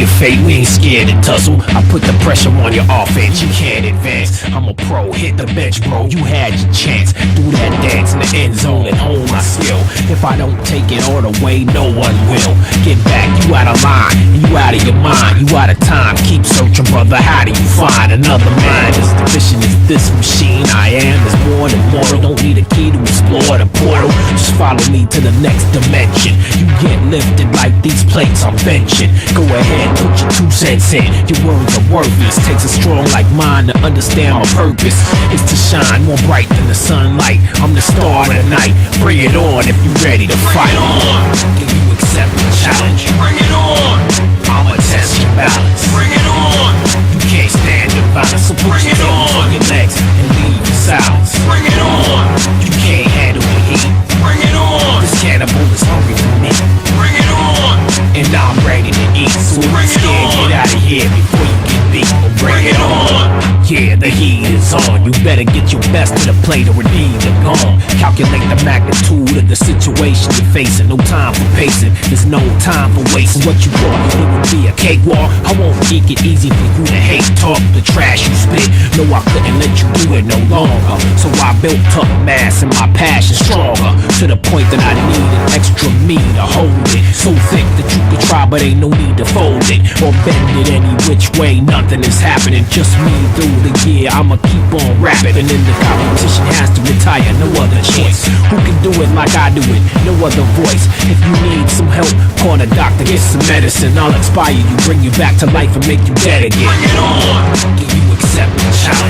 your fate, we ain't scared to tussle. I put the pressure on your offense, you can't advance. I'm a pro, hit the bench, bro, you had your chance. Do that dance in the end zone and hone my skill. If I don't take it all the way, no one will. Get back, you out of line, you out of your mind, you out of time. Keep searching, brother, how do you find another mind? This division is this machine I am, is more than mortal. Don't need a key to explore the portal. Just follow me to the next dimension. You get lifted like these plates I'm benching. Go ahead, put your 2 cents in. Your words are worthless. Takes a strong like mine to understand my purpose. It's to shine more bright than the sunlight. I'm the star of the night. Bring it on if you're ready to fight. Can you accept the challenge? Bring it on. I'ma test your balance. Bring it on. You can't stand the violence, so put your hands on your legs and leave in silence. Bring it on. You can't handle the heat. Bring it on. This cannibal is hungry for me. Bring it on. And I'm ready to eat. So if you're scared, get out of here before you get beat. Bring it on. Yeah, the heat is on. You better get your best to the plate or it needs a gone. Calculate the magnitude of the situation you're facing. No time for pacing. There's no time for wasting. What you want, it would be a cakewalk. I won't make it easy for you to hate talk the trash you spit. No, I couldn't let you do it no longer. So I built up mass and my passion stronger, to the point that I need an extra me to hold it. So thick that you could try, but ain't no need to fold it or bend it any which way. Nothing is happening, just me through the year. I'ma keep on rapping, and then the competition has to retire. No other choice. Who can do it like I do it? No other voice. If you need some help, call a doctor, get some medicine. I'll inspire you, bring you back to life, and make you dead again. Bring it on. Can you accept the challenge?